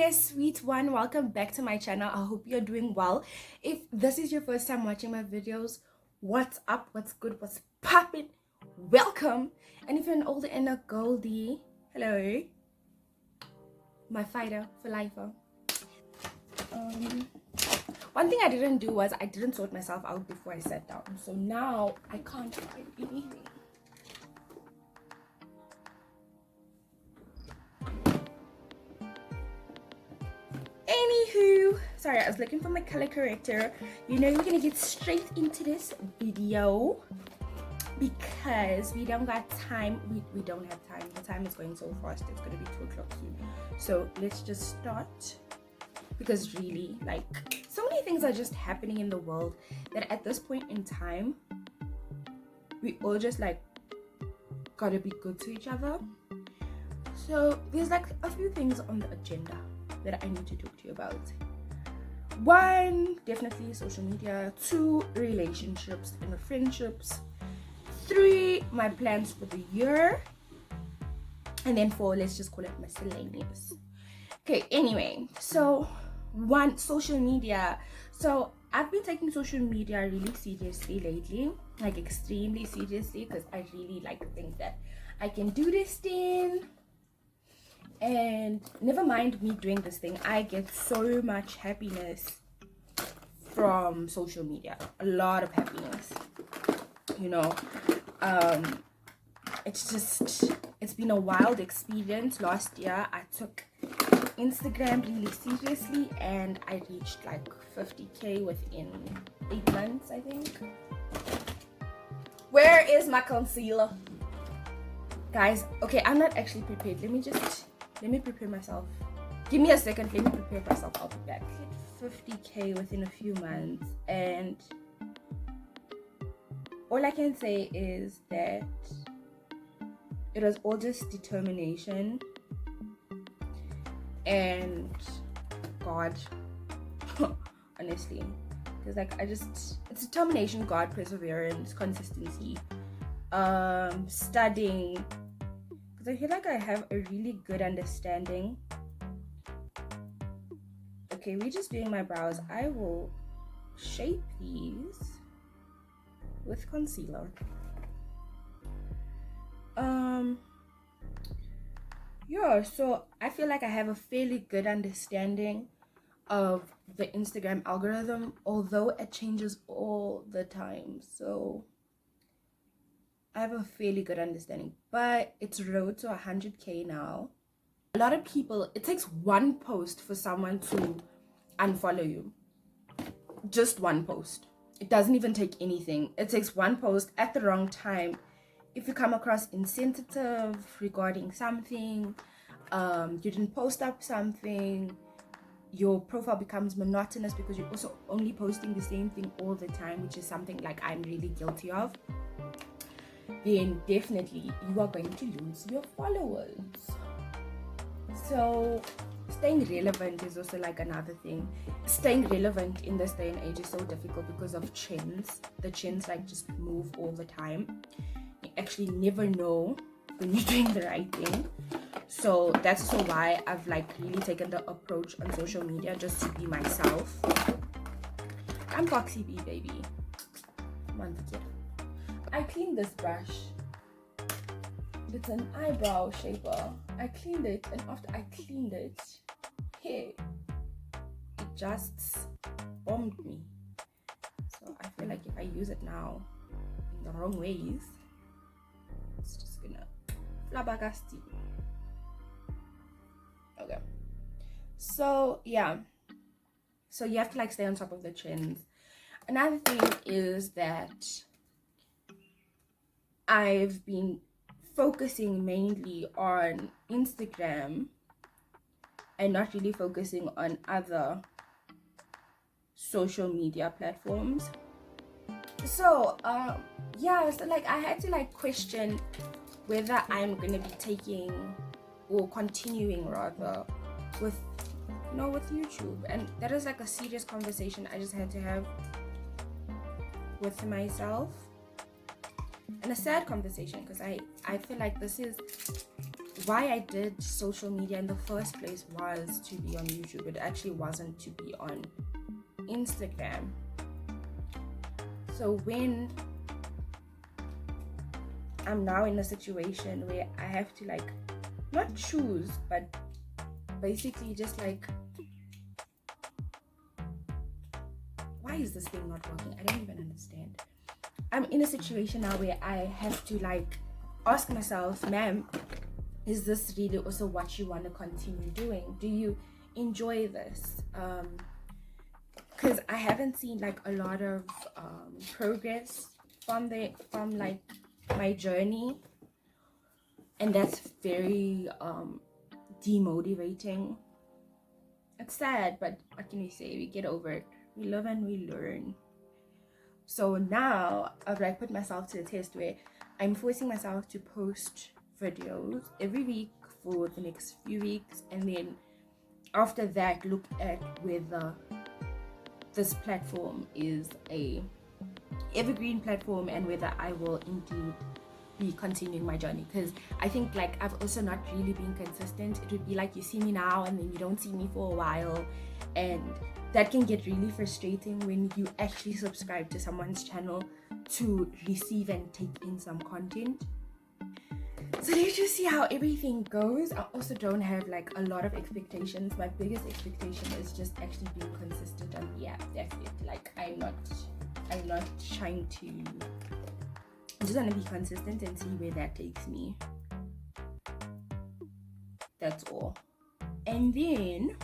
there, sweet one. Welcome back to my channel. I hope you're doing well. If this is your first time watching my videos, what's up, what's good, what's popping? Welcome. And if you're an older and a goldie, hello, my fighter for life. One thing I didn't do was I didn't sort myself out before I sat down, so now I can't find anything. Anywho, sorry, I was looking for my color corrector. You know, we're gonna get straight into this video because we don't got time. We don't have time. The time is going so fast. It's gonna be 2 o'clock soon. So let's just start, because really, like, so many things are just happening in the world that at this point in time we all just like gotta be good to each other. So there's like a few things on the agenda that I need to talk to you about. 1, definitely social media. 2, relationships and friendships. 3, my plans for the year. And then 4, let's just call it miscellaneous. Okay, anyway, so 1, social media. So I've been taking social media really seriously lately, like extremely seriously, because I really like to think that I can do this thing. And never mind me doing this thing, I get so much happiness from social media, a lot of happiness, you know. It's been a wild experience. Last year I took Instagram really seriously and I reached like 50k within 8 months, I think. Where is my concealer, guys? Okay, I'm not actually prepared. Let me prepare myself. Give me a second. Let me prepare myself. I'll be back. 50k within a few months, and all I can say is that it was all just determination and God. Honestly, because like it's determination, God, perseverance, consistency, studying. I feel like I have a really good understanding. Okay, we're just doing my brows. I will shape these with concealer. Yeah, so I feel like I have a fairly good understanding of the Instagram algorithm, although it changes all the time. So I have a fairly good understanding, but it's road to 100k now. A lot of people, it takes 1 post for someone to unfollow you. Just 1 post. It doesn't even take anything. It takes 1 post at the wrong time. If you come across insensitive regarding something, you didn't post up something, your profile becomes monotonous because you're also only posting the same thing all the time, which is something like I'm really guilty of, then definitely you are going to lose your followers. So staying relevant is also like another thing. Staying relevant in this day and age is so difficult because of trends. The trends like just move all the time. You actually never know when you're doing the right thing. So that's also why I've like really taken the approach on social media just to be myself. I'm Foxy B, baby. Come on, kid. I cleaned this brush. It's an eyebrow shaper. I cleaned it, and after I cleaned it, hey, it just bombed me. So I feel like if I use it now in the wrong ways, it's just gonna flabbergasty. Okay. So yeah. So you have to like stay on top of the trends. Another thing is that I've been focusing mainly on Instagram and not really focusing on other social media platforms. So yeah, so like I had to like question whether I'm gonna be taking or continuing rather with YouTube, and that is like a serious conversation I just had to have with myself, and a sad conversation because I feel like this is why I did social media in the first place was to be on YouTube. It actually wasn't to be on Instagram. So when I'm now in a situation where I have to like not choose, but basically just like, why is this thing not working? I don't even understand. I'm in a situation now where I have to like ask myself, ma'am, is this really also what you want to continue doing? Do you enjoy this? Because I haven't seen like a lot of progress from like my journey, and that's very demotivating. It's sad, but what can we say? We get over it. We live and we learn. So now I've like put myself to the test where I'm forcing myself to post videos every week for the next few weeks, and then after that look at whether this platform is a evergreen platform and whether I will indeed be continuing my journey. Because I think like I've also not really been consistent. It would be like you see me now and then you don't see me for a while, and that can get really frustrating when you actually subscribe to someone's channel to receive and take in some content. So let's just see how everything goes. I also don't have like a lot of expectations. My biggest expectation is just actually being consistent, and yeah, that's it. Like I'm not trying to, I'm just gonna be consistent and see where that takes me. That's all. And then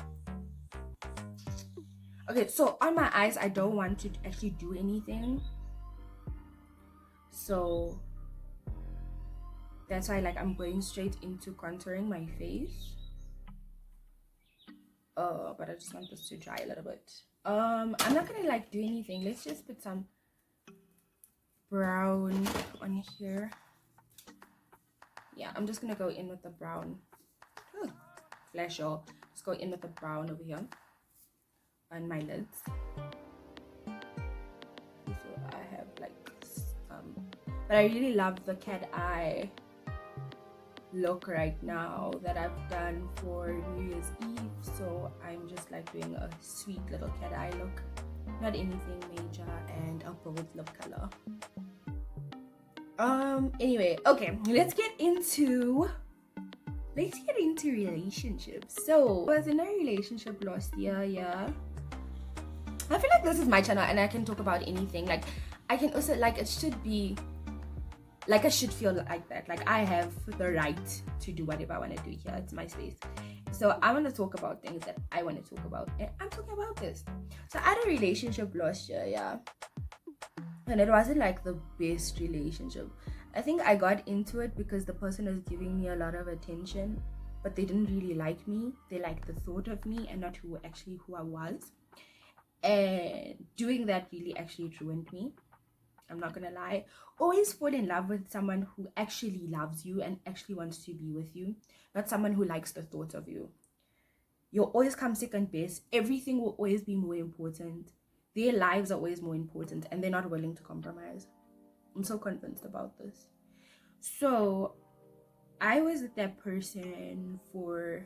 okay, so on my eyes I don't want to actually do anything, so that's why like I'm going straight into contouring my face. But I just want this to dry a little bit. I'm not gonna like do anything. Let's just put some brown on here. Yeah, I'm just gonna go in with the brown. Flash y'all. Just go in with the brown over here on my lids. So I have like but I really love the cat eye look right now that I've done for New Year's Eve. So I'm just like doing a sweet little cat eye look, not anything major, and a bold lip color. Anyway, okay, let's get into relationships. So I was in a relationship last year. Yeah, I feel like this is my channel and I can talk about anything. Like I can also like, it should be like, I should feel like that. Like I have the right to do whatever I want to do here. It's my space. So I want to talk about things that I want to talk about, and I'm talking about this. So I had a relationship last year, yeah, and it wasn't like the best relationship. I think I got into it because the person was giving me a lot of attention, but they didn't really like me. They liked the thought of me and not who I was. And doing that really actually ruined me. I'm not gonna lie. Always fall in love with someone who actually loves you and actually wants to be with you, not someone who likes the thought of you. You'll always come second best. Everything will always be more important. Their lives are always more important, and they're not willing to compromise. I'm so convinced about this. So I was with that person for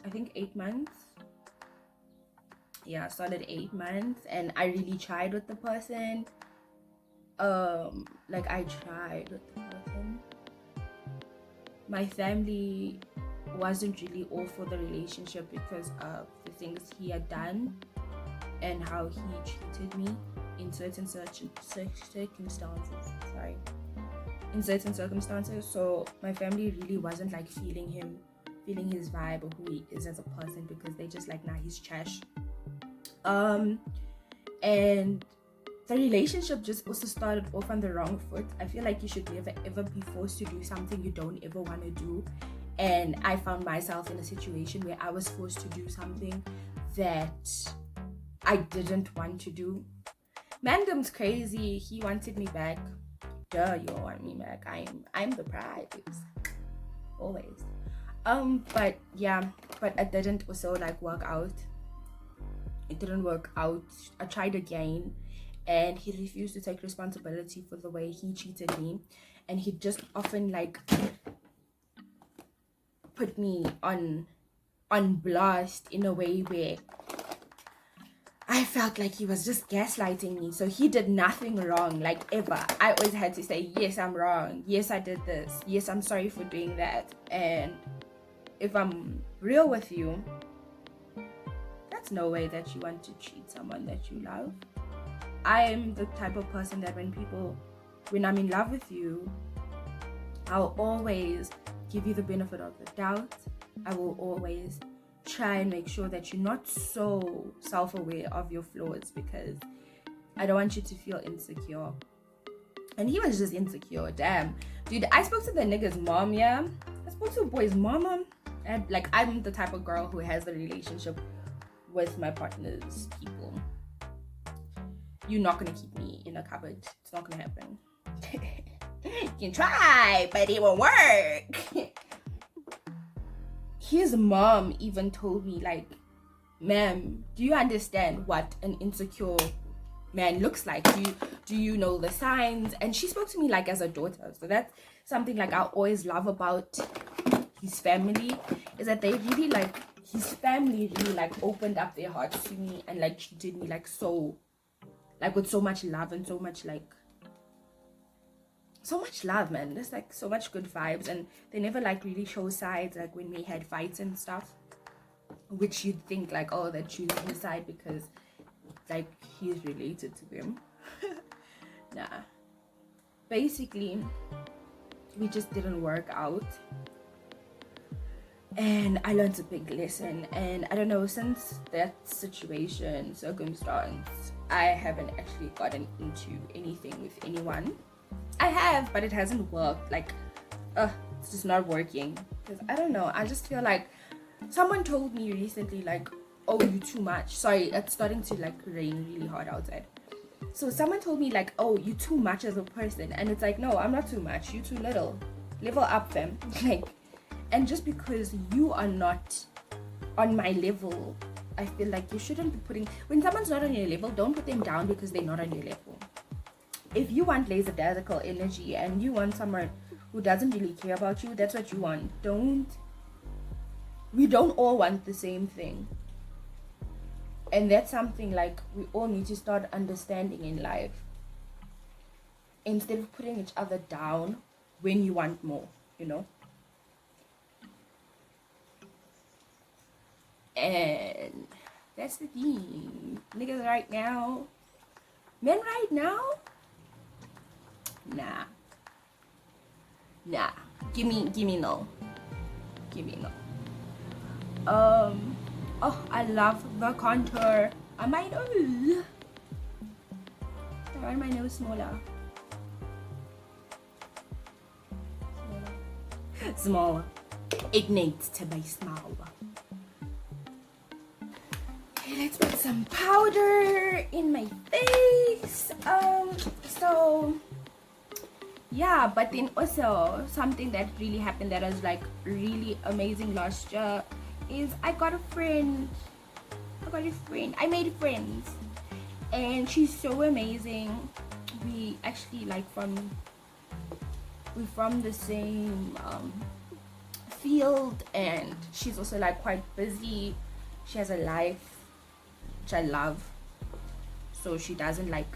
I think 8 months. Yeah, solid 8 months, and I really tried with the person. Like I tried with the person. My family wasn't really all for the relationship because of the things he had done and how he treated me in certain circumstances. So my family really wasn't like feeling his vibe or who he is as a person, because they just like, nah, he's trash. And the relationship just also started off on the wrong foot. I feel like you should never ever be forced to do something you don't ever want to do, and I found myself in a situation where I was forced to do something that I didn't want to do. Mandom's crazy. He wanted me back. Duh, you want me back. I'm the prize. Always. But yeah, but it didn't also like work out. It didn't work out. I tried again, and he refused to take responsibility for the way he treated me. and he'd just often like put me on blast in a way where I felt like he was just gaslighting me. So he did nothing wrong, like ever. I always had to say, yes, I'm wrong. Yes, I did this. Yes, I'm sorry for doing that. And if I'm real with you, that's no way that you want to treat someone that you love. I'm the type of person that when I'm in love with you, I'll always give you the benefit of the doubt. I will always try and make sure that you're not so self-aware of your flaws, because I don't want you to feel insecure. And he was just insecure. Damn. Dude, I spoke to the nigga's mom, yeah? I spoke to a boy's mama. And like, I'm the type of girl who has a relationship with my partner's people. You're not gonna keep me in a cupboard. It's not gonna happen. You can try, but it won't work. His mom even told me, like, ma'am, do you understand what an insecure man looks like? Do you know the signs? And she spoke to me like as a daughter. So that's something like I always love about his family, is that they really like, his family really like opened up their hearts to me and like treated me like so, like with so much love and so much love, man. There's like so much good vibes, and they never like really show sides, like when we had fights and stuff, which you'd think like, oh, they're choosing his side because like he's related to them. Nah, basically we just didn't work out, and I learned a big lesson. And I don't know, since that circumstance, I haven't actually gotten into anything with anyone. I have, but it hasn't worked. Like, it's just not working. Because I don't know, I just feel like someone told me recently, like, oh, you too much. Sorry, it's starting to like rain really hard outside. So someone told me like, oh, you too much as a person. And it's like, no, I'm not too much. You too little. Level up, fam. Like, and just because you are not on my level, I feel like you shouldn't be putting, when someone's not on your level, don't put them down because they're not on your level. If you want lackadaisical energy and you want someone who doesn't really care about you, that's what you want. We don't all want the same thing. And that's something like we all need to start understanding in life. Instead of putting each other down when you want more, you know? And that's the thing. Niggas right now, men right now, nah. Give me no. Oh, I love the contour on my nose. I want my nose smaller. Smaller. It needs to be smaller. Okay, let's put some powder in my face. So yeah, but then also something that really happened that was like really amazing last year is I got a friend. I made friends, and she's so amazing. We actually like we're from the same field, and she's also like quite busy. She has a life, which I love, so she doesn't like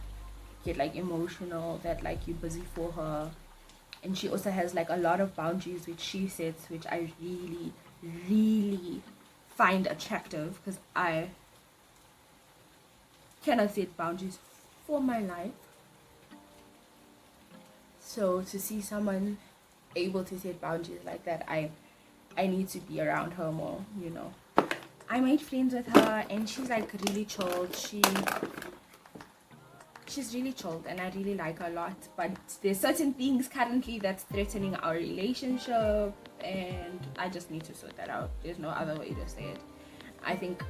get like emotional that like you're busy for her. And she also has like a lot of boundaries which she sets, which I really find attractive, because I cannot set boundaries for my life. So to see someone able to set boundaries like that, I need to be around her more, you know. I made friends with her, and she's like really chilled. She's really chilled, and I really like her a lot. But there's certain things currently that's threatening our relationship, and I just need to sort that out. There's no other way to say it. I think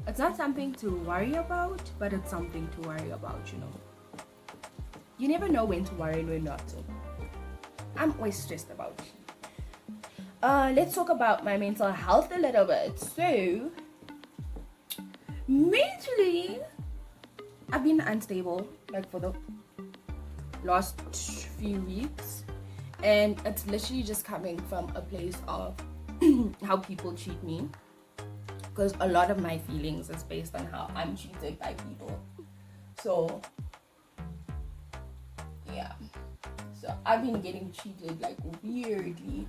it's not something to worry about, but it's something to worry about, you know. You never know when to worry and when not to. I'm always stressed about it. Let's talk about my mental health a little bit. So, mentally, I've been unstable like for the last few weeks, and it's literally just coming from a place of how people treat me, because a lot of my feelings is based on how I'm treated by people. So yeah, so I've been getting treated like weirdly.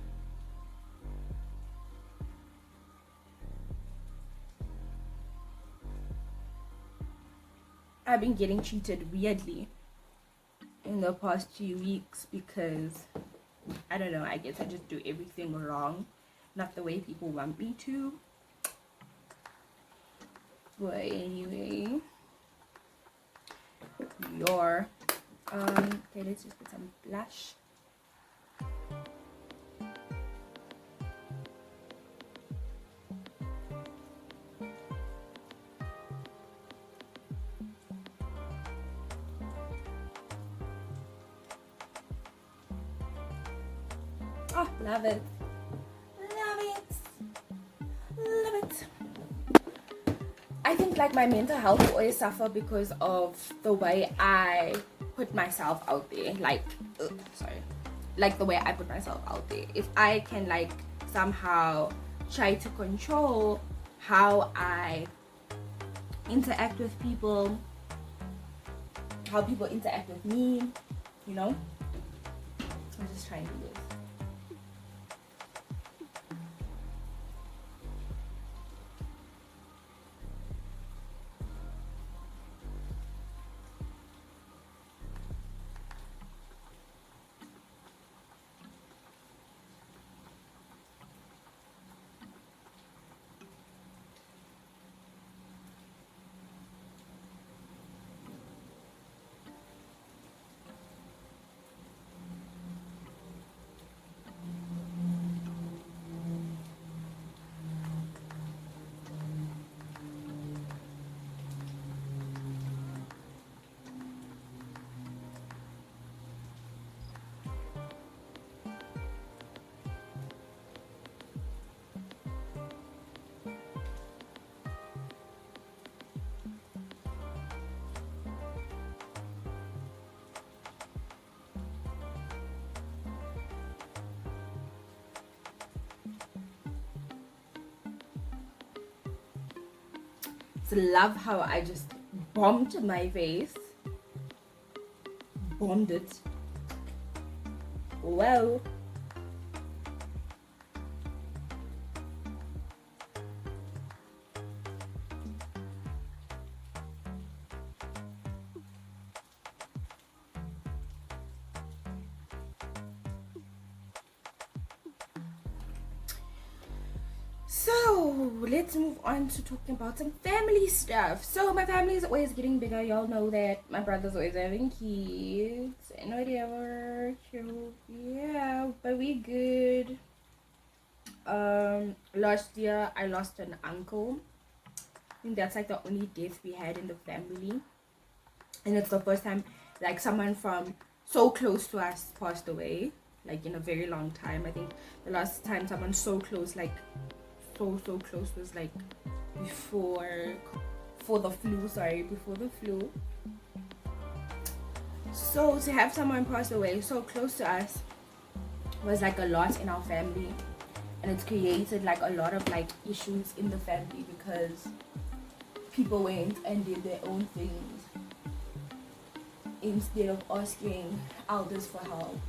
I've been getting treated weirdly in the past few weeks because I don't know, I guess I just do everything wrong, not the way people want me to. But anyway, okay, let's just put some blush. Oh, love it. Love it. Love it. I think like my mental health will always suffer because of the way I put myself out there. Like the way I put myself out there. If I can like somehow try to control how I interact with people, how people interact with me, you know, I'm just trying to do this. So love how I just bombed my face. Bombed it. Wow. So let's move on to talking about some family stuff. So my family is always getting bigger. Y'all know that. My brother's always having kids and whatever. So yeah, but we good. Last year I lost an uncle. I think that's like the only death we had in the family, and it's the first time like someone from so close to us passed away, like in a very long time. I think the last time someone so close, like so close, was like before the flu. So to have someone pass away so close to us was like a lot in our family, and it's created like a lot of like issues in the family because people went and did their own things instead of asking elders for help.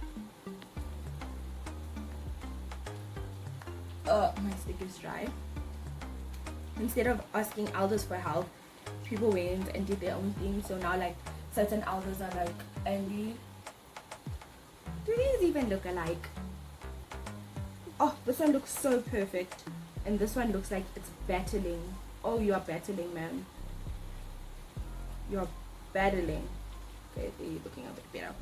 My stick is dry. Instead of asking elders for help, people went and did their own thing. So now like certain elders are like, Andy, do these even look alike? Oh, this one looks so perfect, and this one looks like it's battling. Oh, you are battling, man. You are battling. Okay, you're looking a bit better.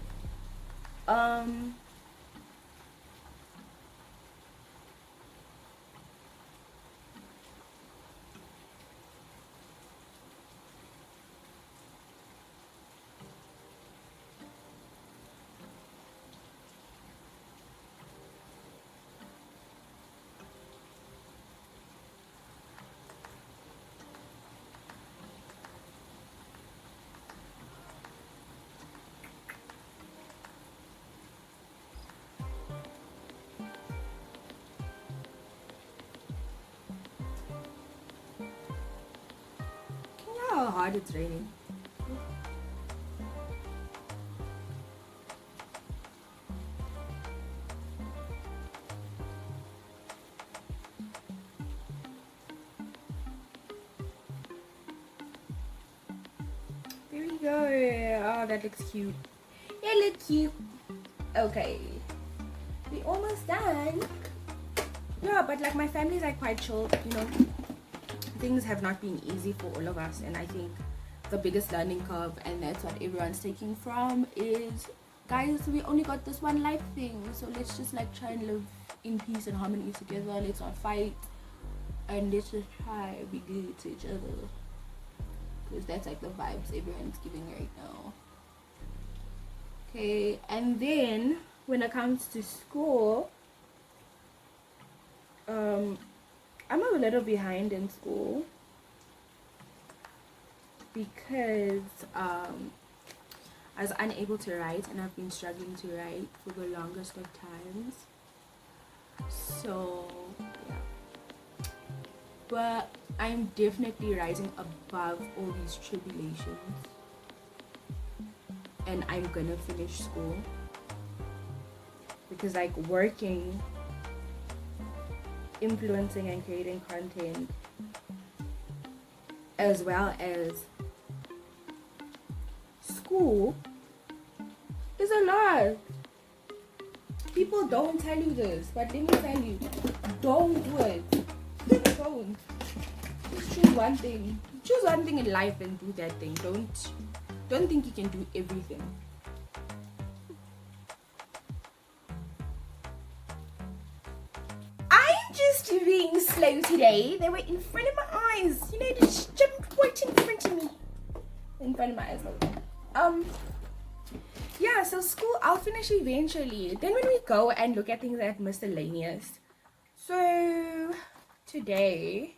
God, it's raining. There we go. Oh, that looks cute. Yeah, look cute. Okay, we almost done. Yeah, but like my family's like quite chill, you know. Things have not been easy for all of us, and I think the biggest learning curve, and that's what everyone's taking from, is, guys, we only got this one life thing, so let's just like try and live in peace and harmony together. Let's not fight, and let's just try and be good to each other, because that's like the vibes everyone's giving right now. Okay, and then when it comes to school, I'm a little behind in school because I was unable to write, and I've been struggling to write for the longest of times. So yeah, but I'm definitely rising above all these tribulations, and I'm gonna finish school, because like working, influencing and creating content, as well as school, is a lot. People don't tell you this, but let me tell you, don't do it. Don't. Just choose one thing. Choose one thing in life and do that thing. Don't think you can do everything. I'm just being slow today. They were in front of my eyes. You know, they just jumped right in front of me. In front of my eyes. Yeah, so school, I'll finish eventually. Then when we go and look at things like miscellaneous. So today,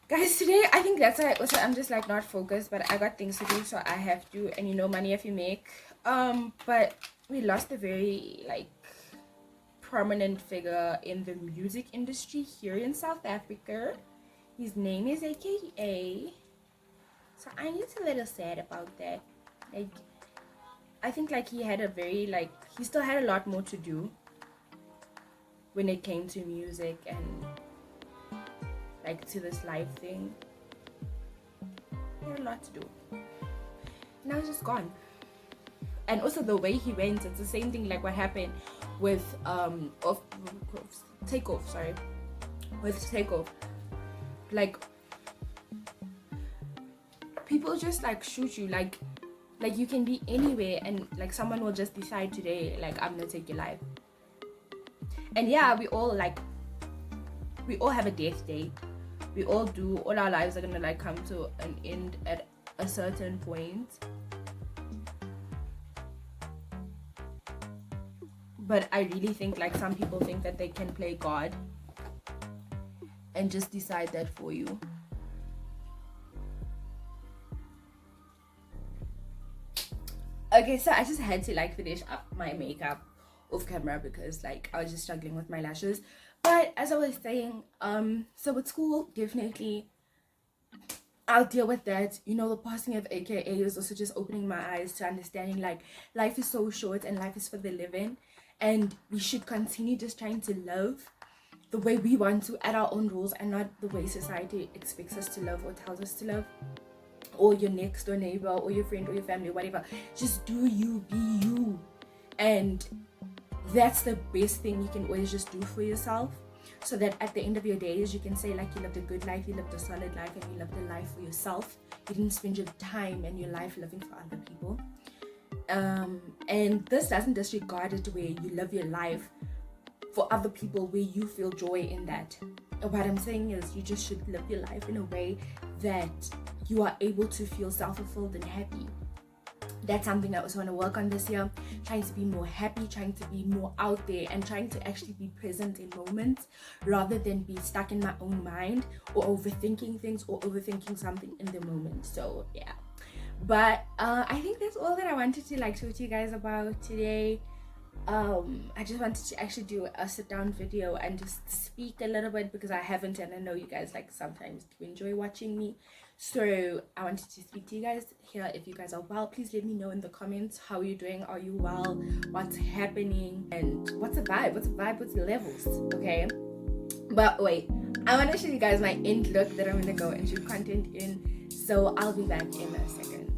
guys, today I think that's why also I'm just like not focused, but I got things to do, so I have to. And you know, money if you make. But we lost a very like prominent figure in the music industry here in South Africa. His name is AKA. So I'm just a little sad about that. Like, I think like he had a very like, he still had a lot more to do when it came to music and like to this live thing. He had a lot to do. Now he's just gone. And also the way he went, it's the same thing like what happened with Takeoff, sorry. With Takeoff. Like, people just like shoot you, like you can be anywhere and like someone will just decide today like I'm gonna take your life. And yeah, we all have a death date. We all do. All our lives are gonna like come to an end at a certain point. But I really think like some people think that they can play God and just decide that for you. Okay, so I just had to like finish up my makeup off camera because like I was just struggling with my lashes. But as I was saying, so with school, definitely I'll deal with that. You know, the passing of AKA is also just opening my eyes to understanding like life is so short and life is for the living, and we should continue just trying to live the way we want to at our own rules and not the way society expects us to live or tells us to live, or your next door neighbor or your friend or your family or whatever. Just do you, be you. And that's the best thing you can always just do for yourself, so that at the end of your days you can say like you lived a good life, you lived a solid life, and you lived a life for yourself. You didn't spend your time and your life living for other people. And this doesn't disregard it where you live your life for other people where you feel joy in that. What I'm saying is you just should live your life in a way that you are able to feel self-fulfilled and happy. That's something I also want to work on this year. Trying to be more happy, trying to be more out there, and trying to actually be present in moments rather than be stuck in my own mind or overthinking things or overthinking something in the moment. So yeah, but I think that's all that I wanted to like talk to you guys about today. I just wanted to actually do a sit down video and just speak a little bit, because I haven't, and I know you guys like sometimes do enjoy watching me. So I wanted to speak to you guys here. If you guys are well, please let me know in the comments how you're doing. Are you well? What's happening? And what's the vibe? What's the levels? Okay. But wait, I want to show you guys my end look that I'm gonna go and shoot content in. So I'll be back in a second.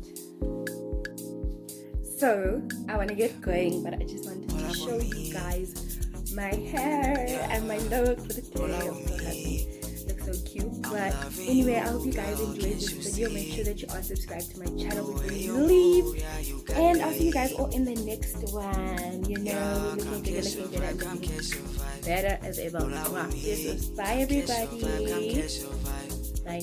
So I want to get going, but I just wanted to show you guys my hair and my look for the day. I'm so happy. Looks so cute. But anyway, I hope you guys enjoyed this video. Make sure that you are subscribed to my channel before you leave. And I'll see you guys all in the next one. You know, looking good and better as ever. Bye everybody. Bye.